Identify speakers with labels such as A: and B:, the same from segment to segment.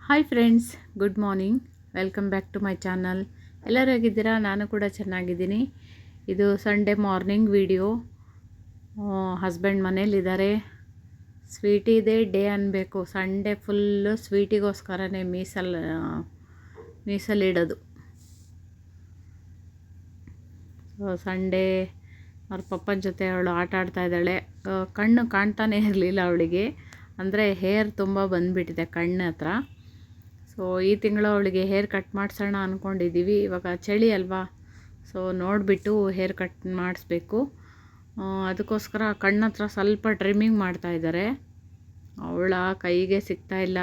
A: Hi friends, good morning. Welcome back to my channel. ಎಲ್ಲರೂ ಹೇಗಿದ್ದೀರಾ? ನಾನು ಕೂಡ ಚೆನ್ನಾಗಿದ್ದೀನಿ. ಇದು ಸಂಡೇ ಮಾರ್ನಿಂಗ್ ವಿಡಿಯೋ. ಹಸ್ಬೆಂಡ್ ಮನೇಲಿದ್ದಾರೆ. ಸ್ವೀಟಿದೆ ಡೇ ಅನ್ನಬೇಕು. ಸಂಡೇ ಫುಲ್ಲು ಸ್ವೀಟಿಗೋಸ್ಕರನೇ ಮೀಸಲಿಡೋದು. ಸಂಡೇ ಅವ್ರ ಪಪ್ಪನ ಜೊತೆ ಅವಳು ಆಟ ಆಡ್ತಾ ಇದ್ದಾಳೆ. ಕಣ್ಣು ಕಾಣ್ತಾನೆ ಇರಲಿಲ್ಲ ಅವಳಿಗೆ, ಅಂದರೆ ಹೇರ್ ತುಂಬ ಬಂದುಬಿಟ್ಟಿದೆ ಕಣ್ಣು ಹತ್ರ. ಸೊ ಈ ತಿಂಗಳು ಅವಳಿಗೆ ಹೇರ್ ಕಟ್ ಮಾಡಿಸೋಣ ಅಂದ್ಕೊಂಡಿದ್ದೀವಿ. ಇವಾಗ ಚಳಿ ಅಲ್ವಾ, ಸೊ ನೋಡಿಬಿಟ್ಟು ಹೇರ್ ಕಟ್ ಮಾಡಿಸ್ಬೇಕು. ಅದಕ್ಕೋಸ್ಕರ ಕಣ್ಣ ಹತ್ರ ಸ್ವಲ್ಪ ಟ್ರಿಮ್ಮಿಂಗ್ ಮಾಡ್ತಾಯಿದ್ದಾರೆ. ಅವಳ ಕೈಗೆ ಸಿಗ್ತಾಯಿಲ್ಲ.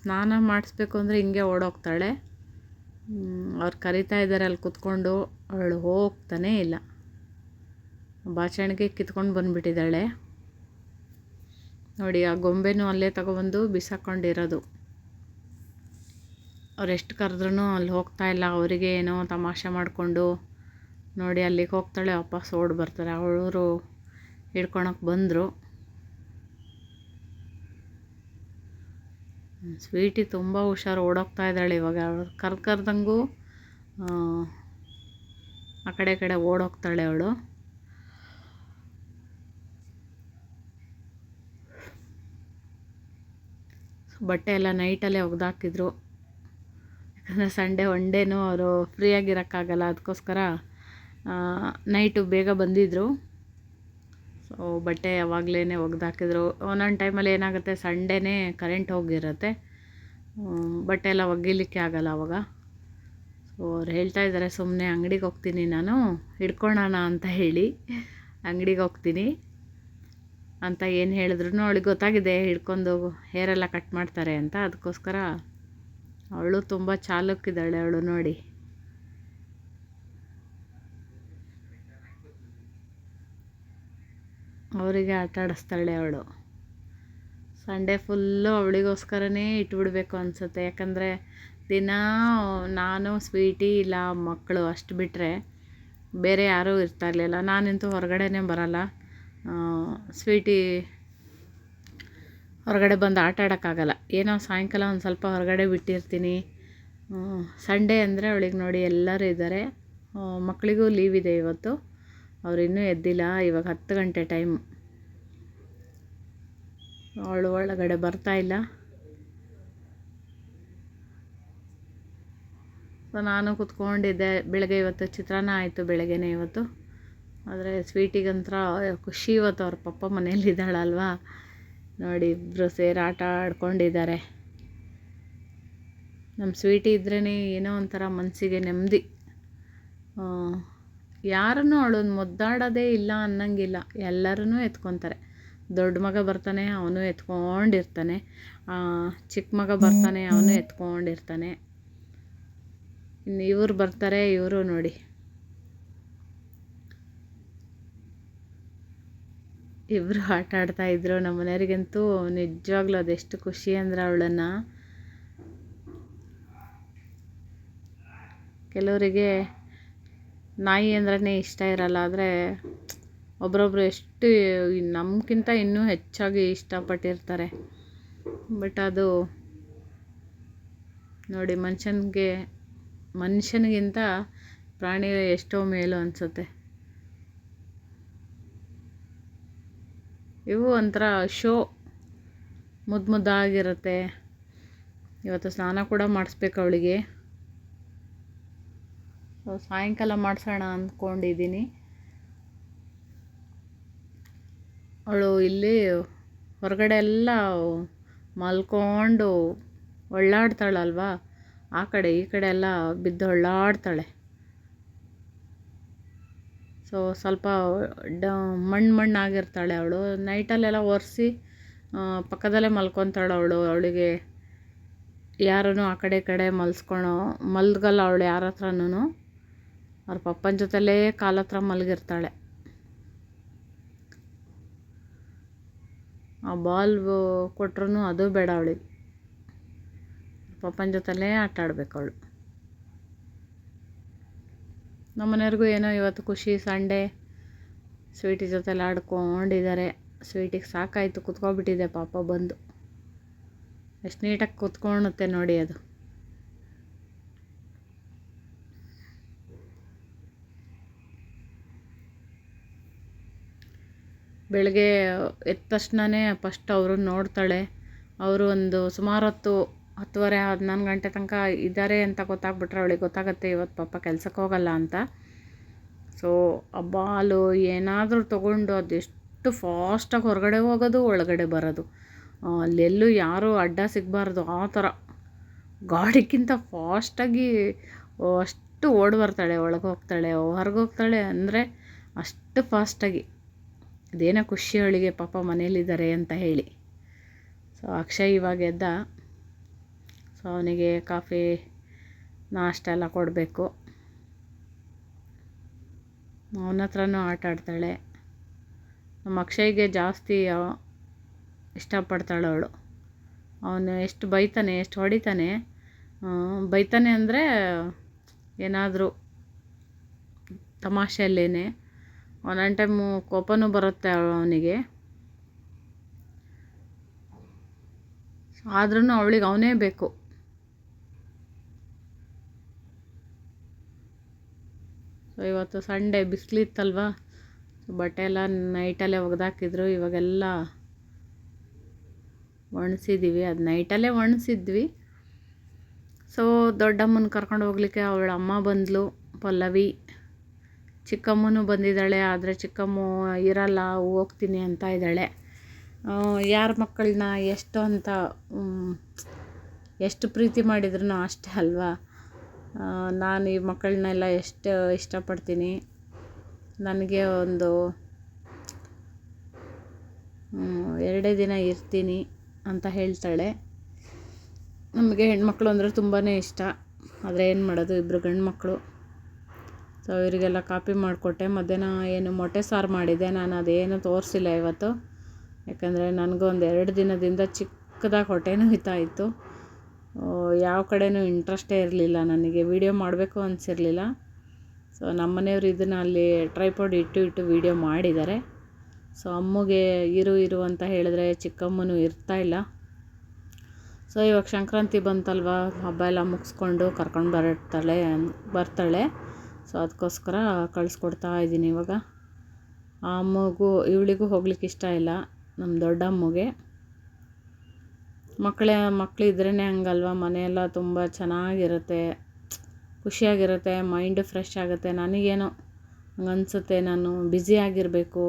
A: ಸ್ನಾನ ಮಾಡಿಸ್ಬೇಕು ಅಂದರೆ ಹಿಂಗೆ ಓಡೋಗ್ತಾಳೆ. ಅವ್ರು ಕರಿತಾ ಇದ್ದಾರೆ ಅಲ್ಲಿ ಕೂತ್ಕೊಂಡು, ಅವಳು ಹೋಗ್ತಾನೇ ಇಲ್ಲ. ಬಾಚಣಿಗೆ ಕಿತ್ಕೊಂಡು ಬಂದುಬಿಟ್ಟಿದ್ದಾಳೆ ನೋಡಿ. ಆ ಗೊಂಬೆನೂ ಅಲ್ಲೇ ತಗೊಬಂದು ಬಿಸಾಕೊಂಡಿರೋದು. ಅವ್ರು ಎಷ್ಟು ಕರೆದ್ರೂ ಅಲ್ಲಿ ಹೋಗ್ತಾ ಇಲ್ಲ. ಅವರಿಗೆ ಏನೋ ತಮಾಷೆ ಮಾಡಿಕೊಂಡು ನೋಡಿ ಅಲ್ಲಿಗೆ ಹೋಗ್ತಾಳೆ, ವಾಪಸ್ ಓಡಿ ಬರ್ತಾರೆ. ಅವರು ಹಿಡ್ಕೊಳಕ್ಕೆ ಬಂದರು. ಸ್ವೀಟಿ ತುಂಬ ಹುಷಾರು, ಓಡೋಗ್ತಾ ಇದ್ದಾಳೆ. ಇವಾಗ ಅವಳು ಕರ್ದಂಗೂ ಆ ಕಡೆ ಓಡೋಗ್ತಾಳೆ ಅವಳು. ಬಟ್ಟೆ ಎಲ್ಲ ನೈಟಲ್ಲೇ ಒಗೆದಾಕಿದ್ರು. ಯಾಕಂದರೆ ಸಂಡೇ ಒನ್ ಡೇನೂ ಅವರು ಫ್ರೀಯಾಗಿರೋಕ್ಕಾಗಲ್ಲ. ಅದಕ್ಕೋಸ್ಕರ ನೈಟು ಬೇಗ ಬಂದಿದ್ದರು. ಸೊ ಬಟ್ಟೆ ಯಾವಾಗಲೇ ಒಗೆದಾಕಿದ್ರು. ಒಂದೊಂದು ಟೈಮಲ್ಲಿ ಏನಾಗುತ್ತೆ, ಸಂಡೇನೇ ಕರೆಂಟ್ ಹೋಗಿರುತ್ತೆ, ಬಟ್ಟೆ ಎಲ್ಲ ಒಗಿಲಿಕ್ಕೆ ಆಗಲ್ಲ ಅವಾಗ. ಸೊ ಅವ್ರು ಹೇಳ್ತಾ ಇದ್ದಾರೆ, ಸುಮ್ಮನೆ ಅಂಗಡಿಗೆ ಹೋಗ್ತೀನಿ ನಾನು, ಹಿಡ್ಕೊಳ್ಳೋಣ ಅಂತ ಹೇಳಿ ಅಂಗಡಿಗೆ ಹೋಗ್ತೀನಿ ಅಂತ ಏನು ಹೇಳಿದ್ರು. ಅವಳಿಗೆ ಗೊತ್ತಾಗಿದೆ ಹಿಡ್ಕೊಂಡು ಹೇರೆಲ್ಲ ಕಟ್ ಮಾಡ್ತಾರೆ ಅಂತ. ಅದಕ್ಕೋಸ್ಕರ ಅವಳು ತುಂಬ ಚಾಲುಕ್ಕಿದ್ದಾಳೆ ಅವಳು ನೋಡಿ. ಅವರಿಗೆ ಆಟ ಆಡಿಸ್ತಾಳೆ ಅವಳು. ಸಂಡೇ ಫುಲ್ಲು ಅವಳಿಗೋಸ್ಕರನೇ ಇಟ್ಬಿಡ್ಬೇಕು ಅನಿಸುತ್ತೆ. ಯಾಕಂದರೆ ದಿನ ನಾನು, ಸ್ವೀಟಿ, ಇಲ್ಲ ಮಕ್ಕಳು ಅಷ್ಟು ಬಿಟ್ಟರೆ ಬೇರೆ ಯಾರೂ ಇರ್ತಾ ಇರಲಿಲ್ಲ. ನಾನಂತೂ ಹೊರಗಡೆನೇ ಬರೋಲ್ಲ. ಸ್ವೀಟಿ ಹೊರಗಡೆ ಬಂದು ಆಟ ಆಡೋಕ್ಕಾಗಲ್ಲ. ಏನೋ ಸಾಯಂಕಾಲ ಒಂದು ಸ್ವಲ್ಪ ಹೊರಗಡೆ ಬಿಟ್ಟಿರ್ತೀನಿ. ಸಂಡೇ ಅಂದರೆ ಅವಳಿಗೆ ನೋಡಿ ಎಲ್ಲರೂ ಇದ್ದಾರೆ. ಮಕ್ಕಳಿಗೂ ಲೀವ್ ಇದೆ ಇವತ್ತು. ಅವರು ಇನ್ನೂ ಎದ್ದಿಲ್ಲ. ಇವಾಗ 10 ಗಂಟೆ ಟೈಮು. ಅವಳು ಒಳಗಡೆ ಬರ್ತಾಯಿಲ್ಲ. ಸೊ ನಾನು ಕೂತ್ಕೊಂಡಿದ್ದೆ. ಬೆಳಗ್ಗೆ ಇವತ್ತು ಚಿತ್ರಾನ್ನ ಆಯಿತು, ಬೆಳಗ್ಗೆನೇ ಇವತ್ತು. ಆದರೆ ಸ್ವೀಟಿಗಂತ್ರ ಖುಷಿ. ಇವತ್ತು ಅವ್ರ ಪಪ್ಪ ಮನೇಲಿದ್ದಾಳಲ್ವಾ ನೋಡಿ, ಇಬ್ಬರು ಸೇರಿ ಆಟ ಆಡ್ಕೊಂಡಿದ್ದಾರೆ. ನಮ್ಮ ಸ್ವೀಟಿ ಇದ್ರೇ ಏನೋ ಒಂಥರ ಮನಸ್ಸಿಗೆ ನೆಮ್ಮದಿ. ಯಾರನ್ನೂ ಅವಳನ್ನು ಮುದ್ದಾಡೋದೇ ಇಲ್ಲ ಅನ್ನಂಗಿಲ್ಲ. ಎಲ್ಲರೂ ಎತ್ಕೊತಾರೆ. ದೊಡ್ಡ ಮಗ ಬರ್ತಾನೆ, ಅವನು ಎತ್ಕೊಂಡಿರ್ತಾನೆ. ಚಿಕ್ಕ ಮಗ ಬರ್ತಾನೆ, ಅವನು ಎತ್ಕೊಂಡಿರ್ತಾನೆ. ಇನ್ನು ಇವ್ರು ಬರ್ತಾರೆ, ಇವರು ನೋಡಿ ಇಬ್ಬರು ಆಟ ಆಡ್ತಾಯಿದ್ರು. ನಮ್ಮ ಮನೆಯವರಿಗಂತೂ ನಿಜವಾಗ್ಲೂ ಅದೆಷ್ಟು ಖುಷಿ ಅಂದರೆ ಅವಳನ್ನು. ಕೆಲವರಿಗೆ ನಾಯಿ ಅಂದ್ರೇ ಇಷ್ಟ ಇರಲ್ಲ. ಆದರೆ ಒಬ್ರೊಬ್ರು ಎಷ್ಟು ನಮಗಿಂತ ಇನ್ನೂ ಹೆಚ್ಚಾಗಿ ಇಷ್ಟಪಟ್ಟಿರ್ತಾರೆ. ಬಟ್ ಅದು ನೋಡಿ, ಮನುಷ್ಯನಿಗಿಂತ ಪ್ರಾಣಿ ಎಷ್ಟೋ ಮೇಲು ಅನಿಸುತ್ತೆ. ಇವು ಒಂಥರ ಶೋ, ಮುದ್ದಾಗಿರುತ್ತೆ. ಇವತ್ತು ಸ್ನಾನ ಕೂಡ ಮಾಡಿಸ್ಬೇಕು ಅವಳಿಗೆ. ಸಾಯಂಕಾಲ ಮಾಡಿಸೋಣ ಅಂದ್ಕೊಂಡಿದ್ದೀನಿ. ಅವಳು ಇಲ್ಲಿ ಹೊರಗಡೆ ಎಲ್ಲ ಮಲ್ಕೊಂಡು ಒಳ್ಳಾಡ್ತಾಳಲ್ವ, ಆ ಕಡೆ ಈ ಕಡೆ ಎಲ್ಲ ಬಿದ್ದು ಒಳ್ಳಾಡ್ತಾಳೆ. ಸೊ ಸ್ವಲ್ಪ ಮಣ್ಣಾಗಿರ್ತಾಳೆ ಅವಳು. ನೈಟಲ್ಲೆಲ್ಲ ಒರೆಸಿ ಪಕ್ಕದಲ್ಲೇ ಮಲ್ಕೊತಾಳೆ ಅವಳು. ಅವಳಿಗೆ ಯಾರೂ ಆ ಕಡೆ ಈ ಕಡೆ ಮಲ್ಗಲ್ಲ ಅವಳು ಯಾರ ಹತ್ರನೂ. ಅವ್ರ ಪಪ್ಪನ ಜೊತೆಲೇ ಕಾಲ ಹತ್ರ ಮಲಗಿರ್ತಾಳೆ. ಆ ಬಾಲ್ ಕೊಟ್ರೂ ಅದು ಬೇಡ ಅವಳಿಗೆ. ಪಪ್ಪನ ಜೊತೆಲೇ ಆಟ ಆಡಬೇಕು ಅವಳು. ನಮ್ಮ ಮನೆಯವ್ರಿಗೂ ಏನೋ ಇವತ್ತು ಖುಷಿ, ಸಂಡೇ ಸ್ವೀಟಿ ಜೊತೆಲಿ ಆಡ್ಕೊಂಡಿದ್ದಾರೆ. ಸ್ವೀಟಿಗೆ ಸಾಕಾಯಿತು, ಕುತ್ಕೊಬಿಟ್ಟಿದೆ ಪಾಪ ಬಂದು. ಎಷ್ಟು ನೀಟಾಗಿ ಕೂತ್ಕೊಳ್ಳುತ್ತೆ ನೋಡಿ ಅದು. ಬೆಳಗ್ಗೆ ಎದ್ದ ತಕ್ಷಣವೇ ಫಸ್ಟ್ ಅವರು ನೋಡ್ತಾಳೆ. ಅವರು ಒಂದು ಸುಮಾರು 10:30 11 ಗಂಟೆ ತನಕ ಇದ್ದಾರೆ ಅಂತ ಗೊತ್ತಾಗ್ಬಿಟ್ರೆ ಅವಳಿಗೆ ಗೊತ್ತಾಗುತ್ತೆ ಇವತ್ತು ಪಾಪ ಕೆಲ್ಸಕ್ಕೆ ಹೋಗಲ್ಲ ಅಂತ. ಸೊ ಬಾಲು ಏನಾದರೂ ತೊಗೊಂಡು ಅದೆಷ್ಟು ಫಾಸ್ಟಾಗಿ ಹೊರಗಡೆ ಹೋಗೋದು ಒಳಗಡೆ ಬರೋದು, ಅಲ್ಲೆಲ್ಲೂ ಯಾರೂ ಅಡ್ಡ ಸಿಗಬಾರ್ದು ಆ ಥರ ಗಾಡಿಗಿಂತ ಫಾಸ್ಟಾಗಿ ಅಷ್ಟು ಓಡಿ ಬರ್ತಾಳೆ. ಒಳಗೆ ಹೋಗ್ತಾಳೆ ಹೊರಗೆ ಹೋಗ್ತಾಳೆ ಅಂದರೆ ಅಷ್ಟು ಫಾಸ್ಟಾಗಿ. ಅದೇನೋ ಖುಷಿ ಅವಳಿಗೆ ಪಾಪ ಮನೇಲಿದ್ದಾರೆ ಅಂತ ಹೇಳಿ. ಸೊ ಅಕ್ಷಯ್ ಇವಾಗ ಎದ್ದ. ಸೊ ಅವನಿಗೆ ಕಾಫಿ ನಾಷ್ಟ ಎಲ್ಲ ಕೊಡಬೇಕು. ಅವನ ಹತ್ರನೂ ಆಟ ಆಡ್ತಾಳೆ. ನಮ್ಮ ಅಕ್ಷಯ್ಗೆ ಜಾಸ್ತಿ ಇಷ್ಟಪಡ್ತಾಳೆ ಅವಳು. ಅವನು ಎಷ್ಟು ಬೈತಾನೆ, ಎಷ್ಟು ಹೊಡಿತಾನೆ. ಬೈತಾನೆ ಅಂದರೆ ಏನಾದರೂ ತಮಾಷೆಯಲ್ಲೇನೆ. ಒಂದೊಂದು ಟೈಮು ಕೋಪನೂ ಬರುತ್ತೆ ಅವನಿಗೆ. ಆದ್ರೂ ಅವಳಿಗೆ ಅವನೇ ಬೇಕು. ಸೊ ಇವತ್ತು ಸಂಡೇ ಬಿಸಿಲಿತ್ತಲ್ವ, ಬಟ್ಟೆ ಎಲ್ಲ ನೈಟಲ್ಲೇ ಒಗೆದಾಕಿದ್ರು. ಇವಾಗೆಲ್ಲ ಒಣಸಿದ್ದೀವಿ. ಅದು ನೈಟಲ್ಲೇ ಒಣಸಿದ್ವಿ. ಸೊ ದೊಡ್ಡಮ್ಮನ ಕರ್ಕೊಂಡು ಹೋಗ್ಲಿಕ್ಕೆ ಅವಳ ಅಮ್ಮ ಬಂದಳು, ಪಲ್ಲವಿ. ಚಿಕ್ಕಮ್ಮನೂ ಬಂದಿದ್ದಾಳೆ. ಆದರೆ ಚಿಕ್ಕಮ್ಮ ಇರಲ್ಲ, ಹೋಗ್ತೀನಿ ಅಂತ ಇದ್ದಾಳೆ. ಯಾರ ಮಕ್ಕಳನ್ನ ಎಷ್ಟು ಪ್ರೀತಿ ಮಾಡಿದ್ರು ಅಷ್ಟೇ ಅಲ್ವಾ. ನಾನು ಈ ಮಕ್ಕಳನ್ನೆಲ್ಲ ಎಷ್ಟು ಇಷ್ಟಪಡ್ತೀನಿ. ನನಗೆ ಒಂದು 2 ದಿನ ಇರ್ತೀನಿ ಅಂತ ಹೇಳ್ತಾಳೆ. ನಮಗೆ ಹೆಣ್ಮಕ್ಳು ಅಂದರೆ ತುಂಬಾ ಇಷ್ಟ. ಆದರೆ ಏನು ಮಾಡೋದು, ಇಬ್ಬರು ಗಂಡು ಮಕ್ಕಳು. ಸೊ ಇವರಿಗೆಲ್ಲ ಕಾಪಿ ಮಾಡಿಕೊಟ್ಟೆ. ಮಧ್ಯಾಹ್ನ ಏನು ಮೊಟ್ಟೆ ಸಾರು ಮಾಡಿದೆ. ನಾನು ಅದೇನು ತೋರಿಸಿಲ್ಲ ಇವತ್ತು, ಯಾಕಂದರೆ ನನಗೂ ಒಂದು 2 ದಿನದಿಂದ ಚಿಕ್ಕದಾಗಿ ಹೊಟ್ಟೆ ನೋಯ್ತಾ ಇತ್ತು. ಯಾವ ಕಡೆನೂ ಇಂಟ್ರೆಸ್ಟೇ ಇರಲಿಲ್ಲ ನನಗೆ. ವೀಡಿಯೋ ಮಾಡಬೇಕು ಅನಿಸಿರಲಿಲ್ಲ. ಸೊ ನಮ್ಮನೆಯವರು ಇದನ್ನು ಅಲ್ಲಿ ಟ್ರೈಪಾಡ್ ಇಟ್ಟು ವೀಡಿಯೋ ಮಾಡಿದ್ದಾರೆ. ಸೊ ಅಮ್ಮಗೆ ಇರು ಅಂತ ಹೇಳಿದ್ರೆ ಚಿಕ್ಕಮ್ಮನೂ ಇರ್ತಾಯಿಲ್ಲ. ಸೊ ಇವಾಗ ಸಂಕ್ರಾಂತಿ ಬಂತಲ್ವ, ಹಬ್ಬ ಎಲ್ಲ ಮುಗಿಸ್ಕೊಂಡು ಕರ್ಕೊಂಡು ಬರ್ತಾಳೆ. ಸೊ ಅದಕ್ಕೋಸ್ಕರ ಕಳಿಸ್ಕೊಡ್ತಾ ಇದ್ದೀನಿ ಇವಾಗ. ಆ ಅಮ್ಮಗೂ ಇವಳಿಗೂ ಹೋಗ್ಲಿಕ್ಕೆ ಇಷ್ಟ ಇಲ್ಲ, ನಮ್ಮ ದೊಡ್ಡ ಅಮ್ಮಗೆ. ಮಕ್ಕಳು ಇದ್ರೇ ಹಂಗಲ್ವ, ಮನೆಯೆಲ್ಲ ತುಂಬ ಚೆನ್ನಾಗಿರುತ್ತೆ, ಖುಷಿಯಾಗಿರುತ್ತೆ, ಮೈಂಡು ಫ್ರೆಶ್ ಆಗುತ್ತೆ. ನನಗೇನೋ ಹಂಗನ್ಸುತ್ತೆ, ನಾನು ಬ್ಯುಸಿಯಾಗಿರಬೇಕು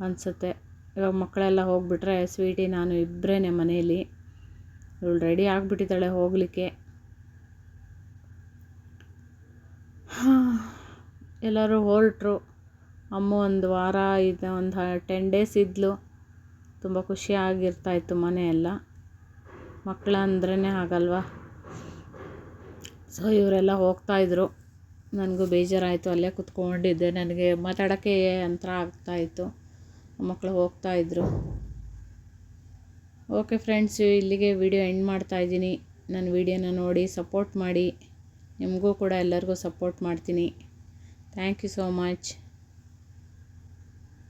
A: ಅನಿಸುತ್ತೆ. ಇವಾಗ ಮಕ್ಕಳೆಲ್ಲ ಹೋಗಿಬಿಟ್ರೆ ಸ್ವೀಟಿ ನಾನು ಇಬ್ಬರೇ ಮನೆಯಲ್ಲಿ. ಇವಳು ರೆಡಿ ಆಗಿಬಿಟ್ಟಿದ್ದಾಳೆ ಹೋಗಲಿಕ್ಕೆ. ಎಲ್ಲರೂ ಹೊರಟ್ರು. ಅಮ್ಮ ಒಂದು ವಾರ ಒಂದು 10 ಡೇಸ್ ಇದ್ಲು. ತುಂಬ ಖುಷಿಯಾಗಿರ್ತಾಯಿತ್ತು ಮನೆಯೆಲ್ಲ. ಮಕ್ಕಳು ಅಂದ್ರೇ ಆಗಲ್ವ. ಸೊ ಇವರೆಲ್ಲ ಹೋಗ್ತಾಯಿದ್ರು. ನನಗೂ ಬೇಜಾರಾಯಿತು, ಅಲ್ಲೇ ಕೂತ್ಕೊಂಡಿದ್ದೆ. ನನಗೆ ಮಾತಾಡೋಕ್ಕೆ ಒಂಥರ ಆಗ್ತಾಯಿತ್ತು. ಮಕ್ಕಳು ಹೋಗ್ತಾಯಿದ್ರು. ಓಕೆ ಫ್ರೆಂಡ್ಸ್, ಇಲ್ಲಿಗೆ ವಿಡಿಯೋ ಎಂಡ್ ಮಾಡ್ತಾಯಿದ್ದೀನಿ. ನನ್ನ ವಿಡಿಯೋನ ನೋಡಿ ಸಪೋರ್ಟ್ ಮಾಡಿ. ನಿಮಗೂ ಕೂಡ ಎಲ್ಲರಿಗೂ ಸಪೋರ್ಟ್ ಮಾಡ್ತೀನಿ. Thank you so much.